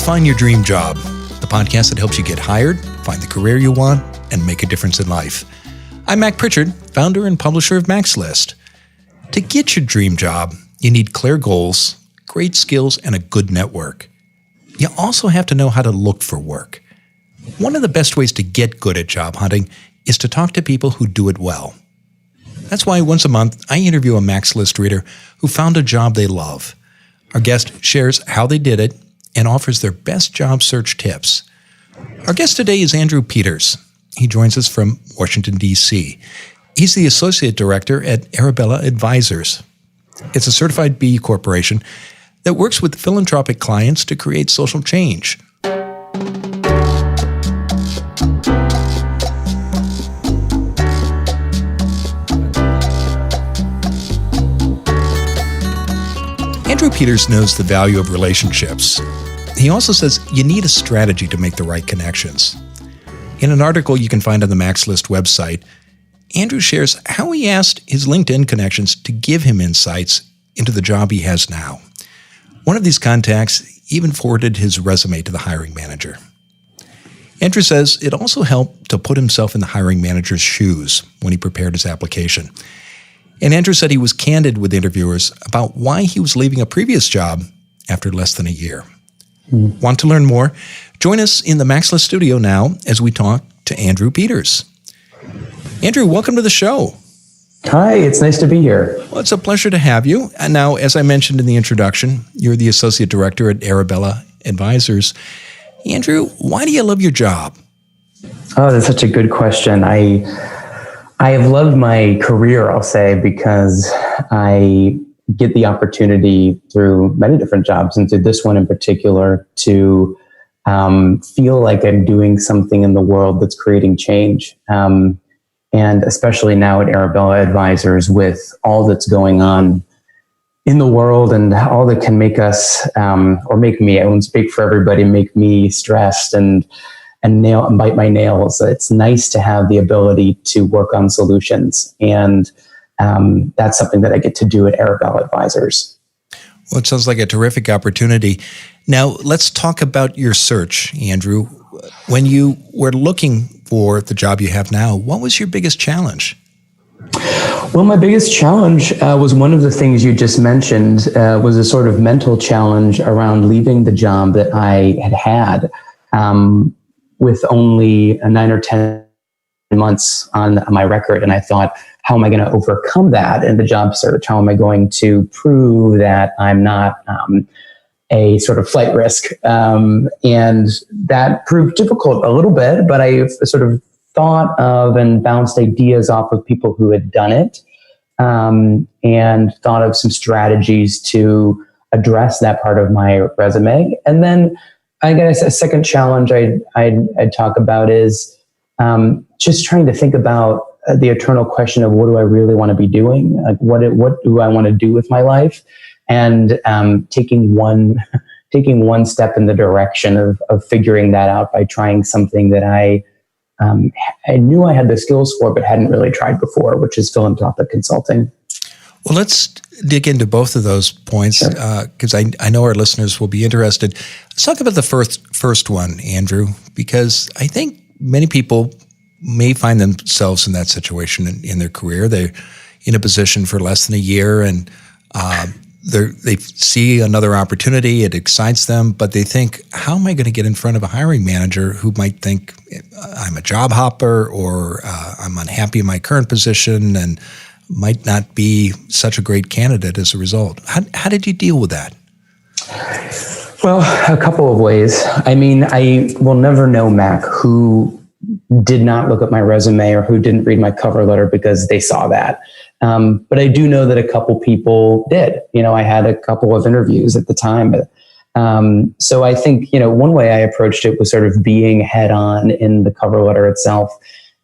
Find Your Dream Job, the podcast that helps you get hired, find the career you want, and make a difference in life. I'm Mac Pritchard, founder and publisher of Mac's List. To get your dream job, you need clear goals, great skills, and a good network. You also have to know how to look for work. One of the best ways to get good at job hunting is to talk to people who do it well. That's why once a month, I interview a Mac's List reader who found a job they love. Our guest shares how they did it and offers their best job search tips. Our guest today is Andrew Peters. He joins us from Washington, D.C. He's the Associate Director at Arabella Advisors. It's a certified B corporation that works with philanthropic clients to create social change. Andrew Peters knows the value of relationships. He also says you need a strategy to make the right connections. In an article you can find on the Mac's List website, Andrew shares how he asked his LinkedIn connections to give him insights into the job he has now. One of these contacts even forwarded his resume to the hiring manager. Andrew says it also helped to put himself in the hiring manager's shoes when he prepared his application. And Andrew said he was candid with interviewers about why he was leaving a previous job after less than a year. Want to learn more? Join us in the Mac's List studio now as we talk to Andrew Peters. Andrew, welcome to the show. Hi, it's nice to be here. Well, it's a pleasure to have you. And now, as I mentioned in the introduction, you're the Associate Director at Arabella Advisors. Andrew, why do you love your job? Oh, that's such a good question. I have loved my career, I'll say, because I get the opportunity through many different jobs, and through this one in particular, to feel like I'm doing something in the world that's creating change. And especially now at Arabella Advisors, with all that's going on in the world and all that can make us, or make me, I won't speak for everybody, make me stressed and bite my nails. It's nice to have the ability to work on solutions. And that's something that I get to do at Arabella Advisors. Well, it sounds like a terrific opportunity. Now, let's talk about your search, Andrew. When you were looking for the job you have now, what was your biggest challenge? Well, my biggest challenge was one of the things you just mentioned, was a sort of mental challenge around leaving the job that I had with only 9 or 10 months on my record. And I thought, how am I going to overcome that in the job search? How am I going to prove that I'm not a sort of flight risk? And that proved difficult a little bit, but I sort of thought of and bounced ideas off of people who had done it, and thought of some strategies to address that part of my resume. And then I guess a second challenge I'd talk about is just trying to think about the eternal question of what do I really want to be doing? Like what do I want to do with my life? And taking one step in the direction of figuring that out by trying something that I knew I had the skills for, but hadn't really tried before, which is philanthropic consulting. Well, let's dig into both of those points, because I know our listeners will be interested. Let's talk about the first one, Andrew, because I think many people may find themselves in that situation in their career. They're in a position for less than a year, and they see another opportunity. It excites them, but they think, how am I going to get in front of a hiring manager who might think I'm a job hopper, or I'm unhappy in my current position and might not be such a great candidate as a result? How did you deal with that? Well, a couple of ways. I mean, I will never know, Mac, who did not look at my resume or who didn't read my cover letter because they saw that. But I do know that a couple people did. I had a couple of interviews at the time. So I think, one way I approached it was sort of being head on in the cover letter itself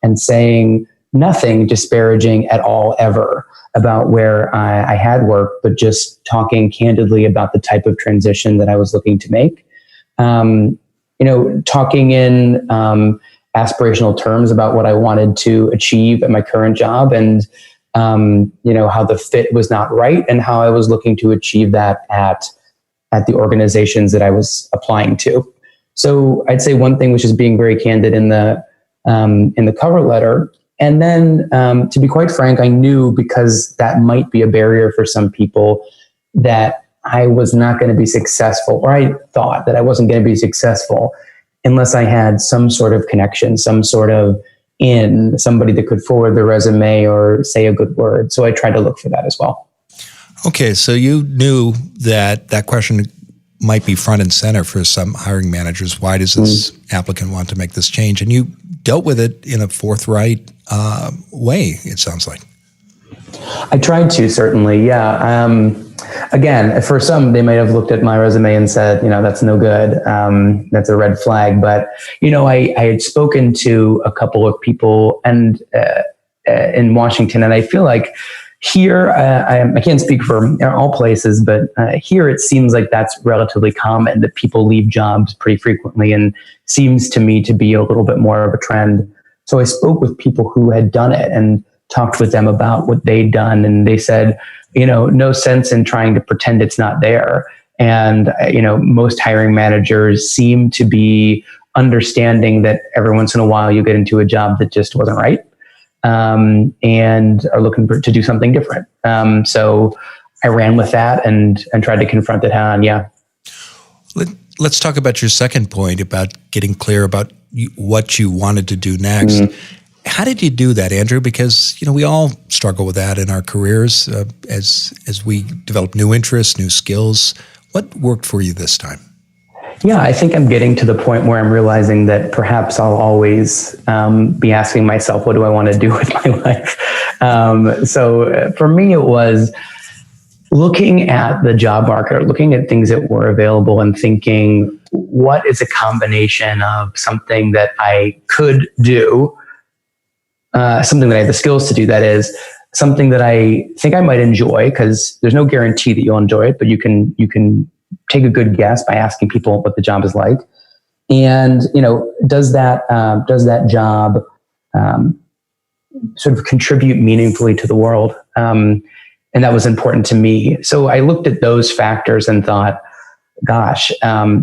and saying nothing disparaging at all ever about where I had worked, but just talking candidly about the type of transition that I was looking to make. Talking in aspirational terms about what I wanted to achieve at my current job, and how the fit was not right and how I was looking to achieve that at at the organizations that I was applying to. So I'd say one thing was just being very candid in the cover letter. And then, to be quite frank, I knew, because that might be a barrier for some people, that I was not going to be successful, or I thought that I wasn't going to be successful unless I had some sort of connection, some sort of somebody that could forward the resume or say a good word. So I tried to look for that as well. Okay, so you knew that question might be front and center for some hiring managers. Why does this applicant want to make this change? And you dealt with it in a forthright way, it sounds like. I tried to, certainly, yeah. Again, for some, they might have looked at my resume and said, that's no good. That's a red flag. But, I had spoken to a couple of people and in Washington, and I feel like here, I can't speak for all places, but here it seems like that's relatively common, that people leave jobs pretty frequently, and seems to me to be a little bit more of a trend. So I spoke with people who had done it and talked with them about what they'd done. And they said, no sense in trying to pretend it's not there. And, most hiring managers seem to be understanding that every once in a while you get into a job that just wasn't right. And are looking to do something different. So I ran with that and tried to confront it head on. Yeah. Let's talk about your second point about getting clear about what you wanted to do next. How did you do that, Andrew? Because, we all struggle with that in our careers as we develop new interests, new skills. What worked for you this time? Yeah, I think I'm getting to the point where I'm realizing that perhaps I'll always be asking myself, what do I want to do with my life? So for me, it was looking at the job market, looking at things that were available and thinking, what is a combination of something that I could do, something that I have the skills to do, that is, something that I think I might enjoy, because there's no guarantee that you'll enjoy it, but you can take a good guess by asking people what the job is like. And, does that job sort of contribute meaningfully to the world? And that was important to me. So I looked at those factors and thought, gosh,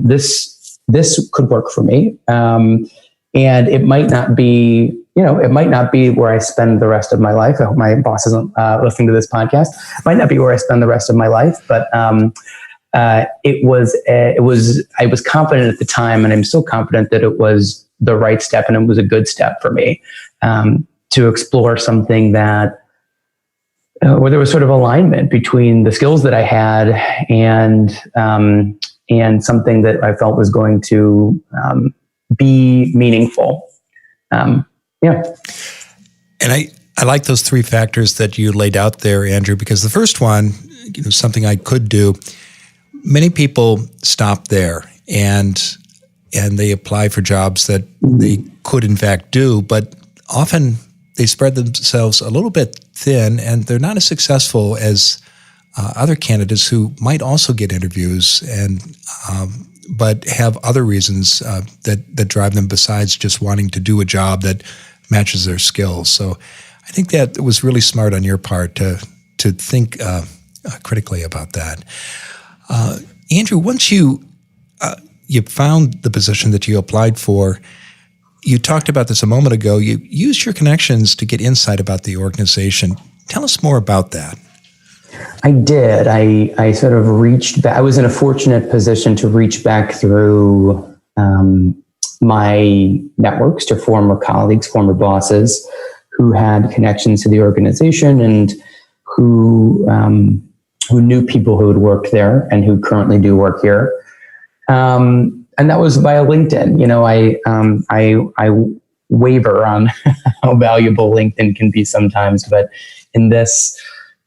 this could work for me. And it might not be, where I spend the rest of my life. I hope my boss isn't listening to this podcast. It might not be where I spend the rest of my life, but I was confident at the time, and I'm still confident that it was the right step, and it was a good step for me to explore something that where there was sort of alignment between the skills that I had and something that I felt was going to be meaningful. Yeah. And I like those three factors that you laid out there, Andrew, because the first one, something I could do. Many people stop there and they apply for jobs that they could in fact do, but often they spread themselves a little bit thin, and they're not as successful as other candidates who might also get interviews and but have other reasons that drive them besides just wanting to do a job that matches their skills. So I think that was really smart on your part to think critically about that. Andrew, once you found the position that you applied for, you talked about this a moment ago. You used your connections to get insight about the organization. Tell us more about that. I did. I sort of reached back. I was in a fortunate position to reach back through my networks to former colleagues, former bosses who had connections to the organization and who knew people who had worked there and who currently do work here. And that was via LinkedIn. I waver on how valuable LinkedIn can be sometimes, but in this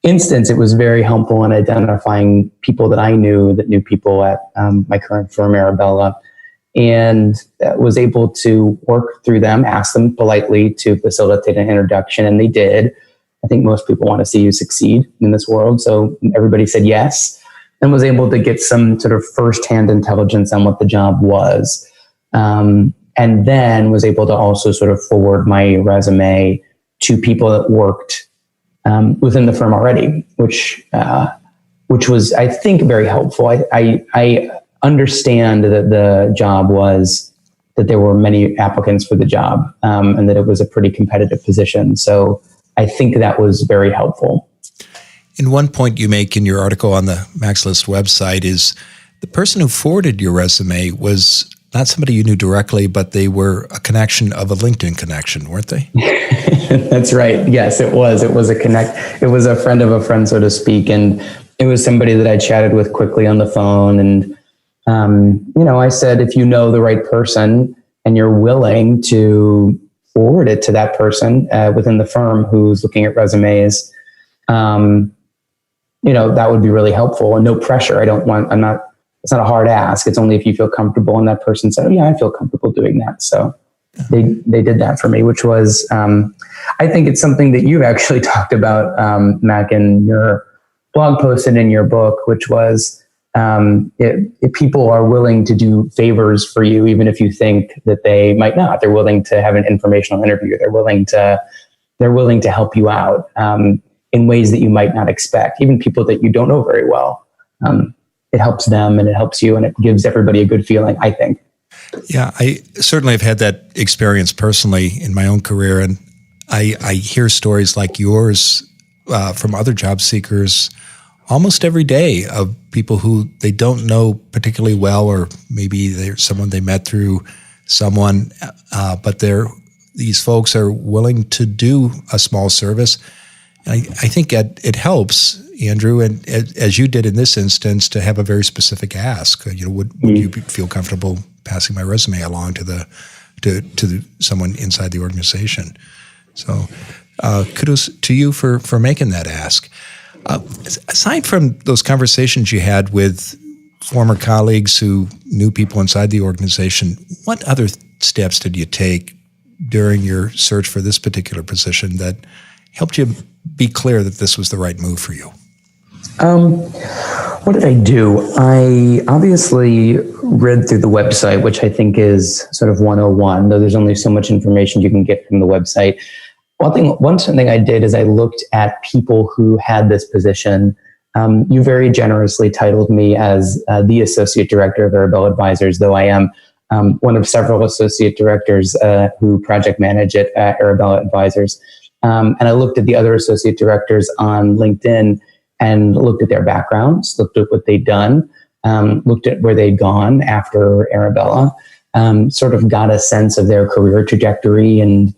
instance, it was very helpful in identifying people that I knew that knew people at my current firm, Arabella, and was able to work through them, ask them politely to facilitate an introduction, and they did. I think most people want to see you succeed in this world, so everybody said yes, and was able to get some sort of firsthand intelligence on what the job was, and then was able to also sort of forward my resume to people that worked within the firm already, which which was, I think, very helpful. I understand that the job was that there were many applicants for the job, and that it was a pretty competitive position. So I think that was very helpful. And one point you make in your article on the Max List website is the person who forwarded your resume was not somebody you knew directly, but they were a connection of a LinkedIn connection, weren't they? That's right. Yes, it was. It was a connect. It was a friend of a friend, so to speak. And it was somebody that I chatted with quickly on the phone. And, I said, if you know the right person and you're willing to forward it to that person within the firm who's looking at resumes, that would be really helpful, and no pressure. It's not a hard ask. It's only if you feel comfortable. And that person said, oh yeah, I feel comfortable doing that. So they did that for me, which was, I think it's something that you've actually talked about, Mac, in your blog post and in your book, which was, if people are willing to do favors for you, even if you think that they might not, they're willing to have an informational interview. They're willing to help you out, in ways that you might not expect, even people that you don't know very well. It helps them and it helps you, and it gives everybody a good feeling, I think. Yeah, I certainly have had that experience personally in my own career, and I hear stories like yours from other job seekers almost every day of people who they don't know particularly well, or maybe they're someone they met through someone, but these folks are willing to do a small service. And I think it helps, Andrew, and as you did in this instance, to have a very specific ask. Would you feel comfortable passing my resume along to someone inside the organization? So, kudos to you for making that ask. Aside from those conversations you had with former colleagues who knew people inside the organization, what other steps did you take during your search for this particular position that helped you be clear that this was the right move for you? What did I do? I obviously read through the website, which I think is sort of 101, though there's only so much information you can get from the website. One thing I did is I looked at people who had this position. You very generously titled me as the Associate Director of Arabella Advisors, though I am one of several associate directors who project manage at Arabella Advisors. And I looked at the other associate directors on LinkedIn and looked at their backgrounds, looked at what they'd done, looked at where they'd gone after Arabella, sort of got a sense of their career trajectory. And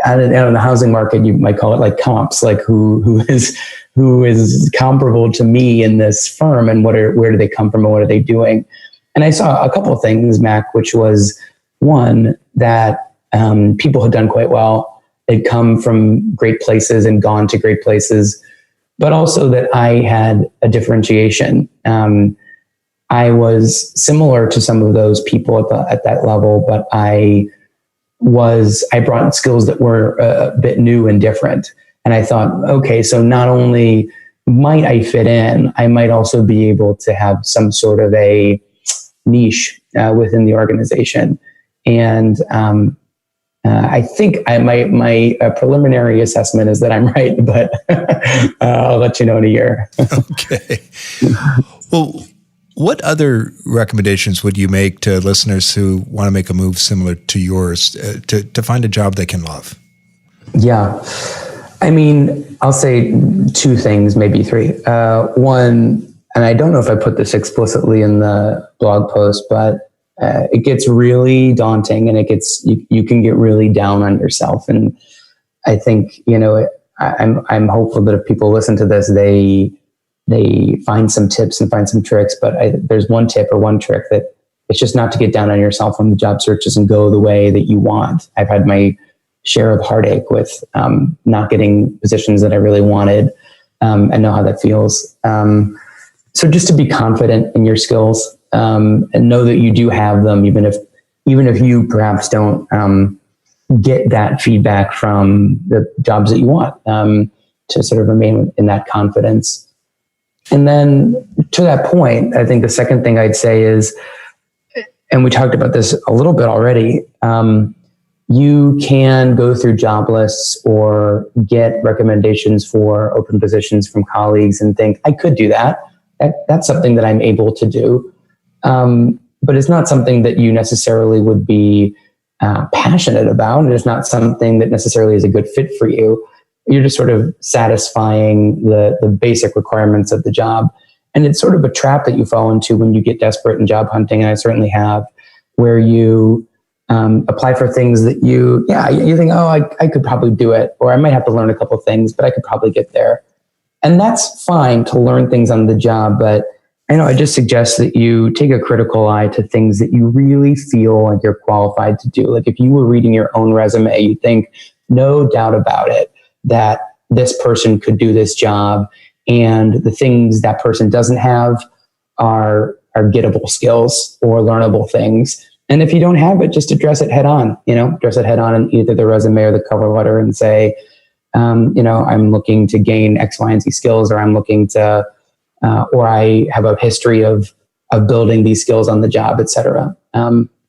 out in the housing market, you might call it like comps, like who is comparable to me in this firm, and where do they come from and what are they doing? And I saw a couple of things, Mac, which was one, that people had done quite well. They'd come from great places and gone to great places, but also that I had a differentiation. I was similar to some of those people at that level, but I brought skills that were a bit new and different. And I thought, okay, so not only might I fit in, I might also be able to have some sort of a niche within the organization. And I think my preliminary assessment is that I'm right, but I'll let you know in a year. Okay. Well, what other recommendations would you make to listeners who want to make a move similar to yours to find a job they can love? Yeah. I mean, I'll say two things, maybe three. One, and I don't know if I put this explicitly in the blog post, but it gets really daunting, and you can get really down on yourself. And I think, I'm hopeful that if people listen to this, they find some tips and find some tricks. But there's one tip or one trick that it's just not to get down on yourself when the job search doesn't go the way that you want. I've had my share of heartache with not getting positions that I really wanted. I know how that feels. So just to be confident in your skills, and know that you do have them, even if you perhaps don't get that feedback from the jobs that you want, to sort of remain in that confidence. And then to that point, I think the second thing I'd say is, and we talked about this a little bit already, you can go through job lists or get recommendations for open positions from colleagues and think, I could do that. That's something that I'm able to do. But it's not something that you necessarily would be passionate about. It's not something that necessarily is a good fit for you. You're just sort of satisfying the basic requirements of the job. And it's sort of a trap that you fall into when you get desperate in job hunting, and I certainly have, where you apply for things that you think, oh, I could probably do it, or I might have to learn a couple of things, but I could probably get there. And that's fine to learn things on the job, but I just suggest that you take a critical eye to things that you really feel like you're qualified to do. Like if you were reading your own resume, you think, no doubt about it, that this person could do this job, and the things that person doesn't have are gettable skills or learnable things. And if you don't have it, just address it head on, address it head on in either the resume or the cover letter and say, I'm looking to gain X, Y, and Z skills, or I'm looking to, or I have a history of building these skills on the job, et cetera.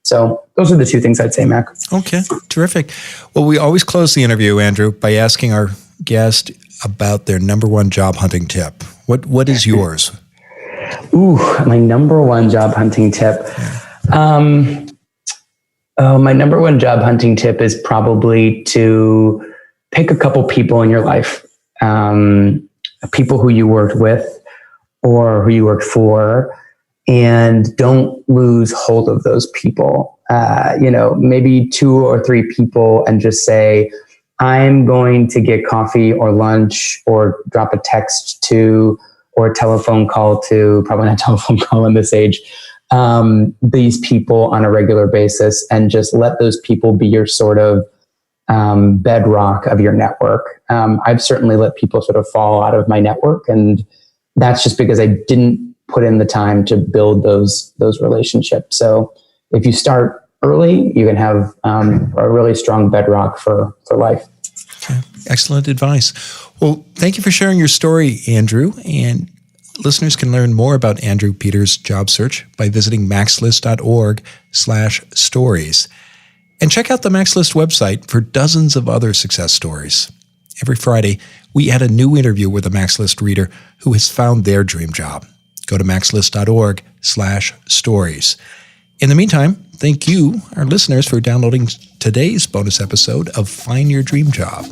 So those are the two things I'd say, Mac. Okay, terrific. Well, we always close the interview, Andrew, by asking our guest about their number one job hunting tip. What is yours? Ooh, my number one job hunting tip. My number one job hunting tip is probably to pick a couple people in your life, people who you worked with or who you worked for, and don't lose hold of those people. Maybe 2 or 3 people, and just say, I'm going to get coffee or lunch or drop a text to, or a telephone call to, probably not a telephone call in this age, these people on a regular basis, and just let those people be your sort of bedrock of your network. I've certainly let people sort of fall out of my network, and that's just because I didn't put in the time to build those relationships. So if you start early, you can have a really strong bedrock for life. Okay. Excellent advice. Well, thank you for sharing your story, Andrew. And listeners can learn more about Andrew Peters' job search by visiting maxlist.org/stories. And check out the MaxList website for dozens of other success stories. Every Friday, we add a new interview with a MaxList reader who has found their dream job. Go to maxlist.org/stories. In the meantime, thank you, our listeners, for downloading today's bonus episode of Find Your Dream Job.